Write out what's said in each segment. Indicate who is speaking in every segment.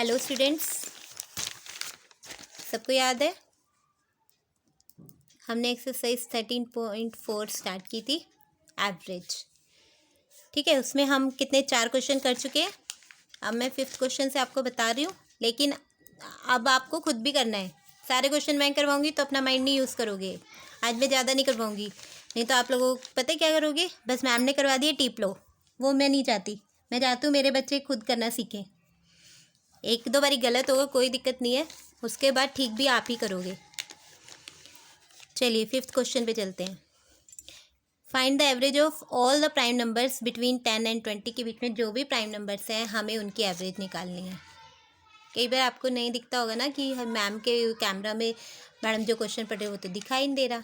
Speaker 1: Hello students, सबको याद है हमने एक्सरसाइज 13.4 स्टार्ट की थी एवरेज। ठीक है, उसमें हम कितने 4 क्वेश्चन कर चुके हैं। अब मैं 5th क्वेश्चन से आपको बता रही हूँ, लेकिन अब आपको खुद भी करना है। सारे क्वेश्चन मैं करवाऊँगी तो अपना माइंड नहीं यूज़ करोगे। आज मैं ज़्यादा नहीं करवाऊँगी, नहीं तो आप लोगों को पता है क्या करोगे, बस मैम ने करवा दिए टीप लो। वो मैं नहीं चाहती। मैं चाहती हूँ मेरे बच्चे खुद करना सीखें। एक दो बारी गलत होगा, कोई दिक्कत नहीं है, उसके बाद ठीक भी आप ही करोगे। चलिए 5th क्वेश्चन पे चलते हैं। Find the average of all the prime numbers between 10 and 20 के बीच में जो भी प्राइम नंबर्स हैं हमें उनकी एवरेज निकालनी है। कई बार आपको नहीं दिखता होगा ना कि मैम के कैमरा में मैडम जो क्वेश्चन पढ़ रहे वो तो दिखाई नहीं दे रहा।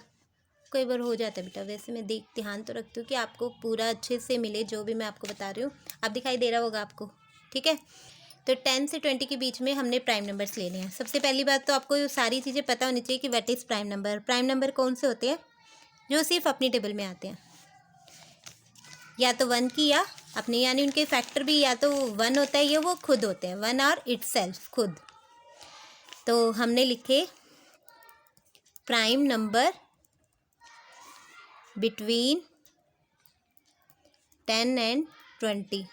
Speaker 1: कई बार हो जाता है बेटा, वैसे मैं ध्यान तो रखती हूँ कि आपको पूरा अच्छे से मिले जो भी मैं आपको बता रही हूँ। अब दिखाई दे रहा होगा आपको, ठीक है। तो 10 से 20 के बीच में हमने प्राइम नंबर्स लेने हैं। सबसे पहली बात तो आपको सारी चीज़ें पता होनी चाहिए कि what is prime number. Prime number कौन से होते हैं? जो सिर्फ अपनी टेबल में आते हैं, या तो 1 की या अपने, यानी उनके फैक्टर भी या तो 1 होता है या वो खुद होते हैं, 1 और इटसेल्फ, खुद। तो हमने लिखे prime number between 10 and 20।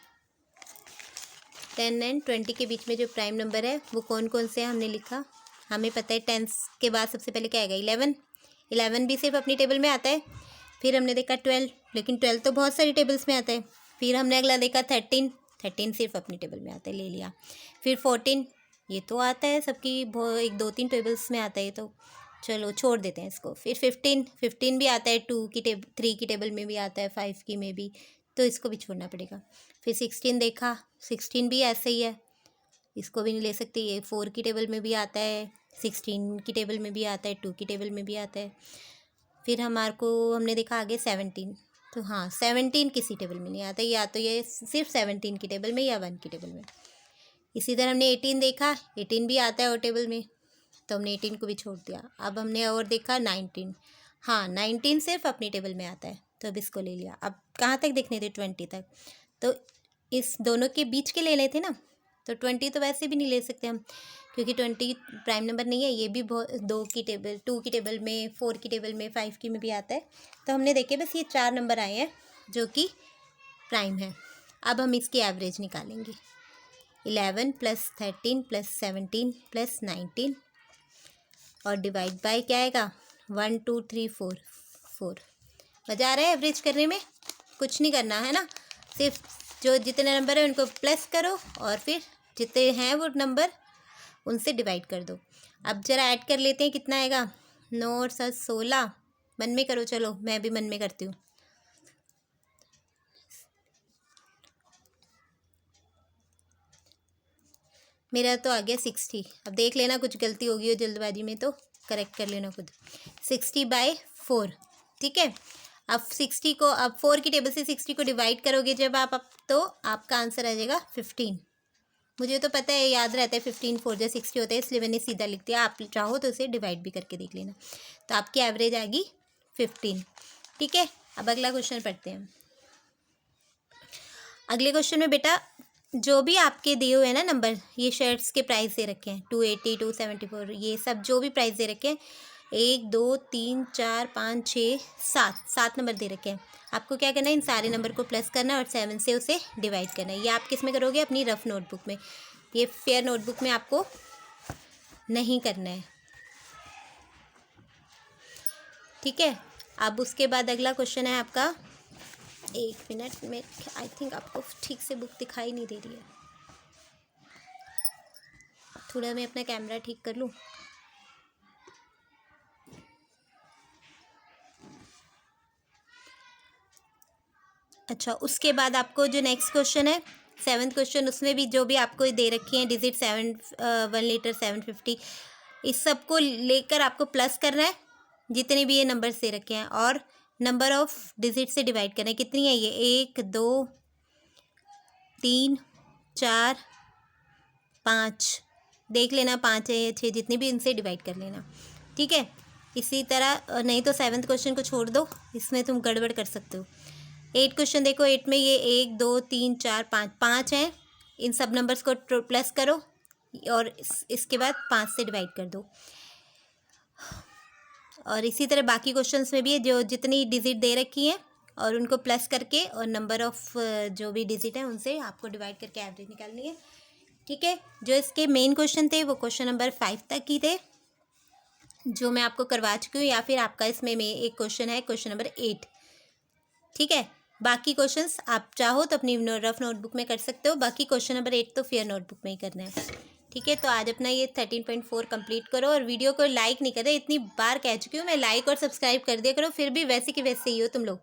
Speaker 1: 10 and 20 के बीच में जो प्राइम नंबर है वो कौन कौन से हैं हमने लिखा। हमें पता है 10 के बाद सबसे पहले क्या आएगा, 11। 11 भी सिर्फ अपनी टेबल में आता है। फिर हमने देखा 12, लेकिन 12 तो बहुत सारी टेबल्स में आता है। फिर हमने अगला देखा 13। 13 सिर्फ अपनी टेबल में आता है, ले लिया। फिर 14, ये तो आता है सबकी, एक दो तीन टेबल्स में आता है, तो चलो छोड़ देते हैं इसको। फिर 15 भी आता है, 3 की टेबल में भी आता है, 5 की में भी, तो इसको भी छोड़ना पड़ेगा। फिर 16 देखा, 16 भी ऐसे ही है, इसको भी नहीं ले सकते। ये 4 की टेबल में भी आता है, 16 की टेबल में भी आता है, 2 की टेबल में भी आता है। फिर हमने देखा आगे 17, तो हाँ 17 किसी टेबल में नहीं आता, या तो ये सिर्फ 17 की टेबल में या 1 की टेबल में। इसी तरह हमने 18 देखा, 18 भी आता है और टेबल में, तो हमने 18 को भी छोड़ दिया। अब हमने और देखा 19, हाँ 19 सिर्फ अपनी टेबल में आता है, तो अब इसको ले लिया। अब कहाँ तक देखने थे, 20 तक, तो इस दोनों के बीच के ले लेते ना। तो 20 तो वैसे भी नहीं ले सकते हम, क्योंकि 20 प्राइम नंबर नहीं है। ये भी 2 की टेबल में, 4 की टेबल में, 5 की में भी आता है। तो हमने देखे बस ये 4 नंबर आए हैं जो कि प्राइम है। अब हम इसकी एवरेज निकालेंगे। 11 + 13 + 17 + 19 और डिवाइड बाय क्या आएगा, 1 2 3 4 4। मज़ा आ रहा है एवरेज करने में? कुछ नहीं करना है ना, सिर्फ जो जितने नंबर है उनको प्लस करो और फिर जितने हैं वो नंबर उनसे डिवाइड कर दो। अब जरा ऐड कर लेते हैं, कितना आएगा, 9 और 7 16। मन में करो, चलो मैं भी मन में करती हूँ। मेरा तो आ गया 60। अब देख लेना कुछ गलती होगी हो जल्दबाजी में तो करेक्ट कर लेना खुद। 60/4, ठीक है। अब 60 को, अब 4 की टेबल से 60 को डिवाइड करोगे जब आप तो आपका आंसर आ जाएगा 15। मुझे तो पता है, याद रहता है 15 4 जो 60 होता है, इसलिए मैंने सीधा लिख दिया। आप चाहो तो उसे डिवाइड भी करके देख लेना। तो आपकी एवरेज आ गई 15, ठीक है। अब अगला क्वेश्चन पढ़ते हैं। अगले क्वेश्चन में बेटा जो भी आपके दिए हुए हैं ना नंबर, ये शर्ट्स के प्राइस दे रखे हैं 280 274, ये सब जो भी प्राइस दे रखे हैं, 1 2 3 4 5 6 7 नंबर दे रखे हैं। आपको क्या करना है, इन सारे नंबर को प्लस करना है और 7 से उसे डिवाइड करना है। ये आप किस में करोगे, अपनी रफ नोटबुक में। ये फेयर नोटबुक में आपको नहीं करना है, ठीक है। अब उसके बाद अगला क्वेश्चन है आपका, 1 मिनट में, आई थिंक आपको ठीक से बुक दिखाई नहीं दे रही है, थोड़ा मैं अपना कैमरा ठीक कर लूँ। अच्छा, उसके बाद आपको जो नेक्स्ट क्वेश्चन है 7th क्वेश्चन, उसमें भी जो भी आपको दे रखी हैं डिजिट 1 लीटर 750, इस सब को लेकर आपको प्लस करना है जितने भी ये नंबर्स दे रखे हैं, और नंबर ऑफ डिजिट से डिवाइड करना है। कितनी है ये, 1 2 3 4 5, देख लेना 5 है या 6, जितनी भी इनसे डिवाइड कर लेना, ठीक है। इसी तरह, नहीं तो 7th क्वेश्चन को छोड़ दो, इसमें तुम गड़बड़ कर सकते हो। 8 क्वेश्चन देखो, 8 में ये 1 2 3 4 5 5 हैं, इन सब नंबर्स को प्लस करो और इसके बाद 5 से डिवाइड कर दो। और इसी तरह बाकी क्वेश्चंस में भी है, जो जितनी डिजिट दे रखी है और उनको प्लस करके और नंबर ऑफ जो भी डिजिट है उनसे आपको डिवाइड करके एवरेज निकालनी है। ठीक है, जो इसके मेन क्वेश्चन थे वो क्वेश्चन नंबर 5 तक ही थे, जो मैं आपको करवा चुकी हूँ, या फिर आपका इसमें एक क्वेश्चन है क्वेश्चन नंबर 8। ठीक है, बाकी क्वेश्चंस आप चाहो तो अपनी रफ नोटबुक में कर सकते हो, बाकी क्वेश्चन नंबर 8 तो फेयर नोटबुक में ही करना है। ठीक है, तो आज अपना ये 13.4 कंप्लीट करो और वीडियो को लाइक नहीं कर रहे, इतनी बार कह चुकी हूँ मैं, लाइक और सब्सक्राइब कर दिया करो, फिर भी वैसे के वैसे ही हो तुम लोग।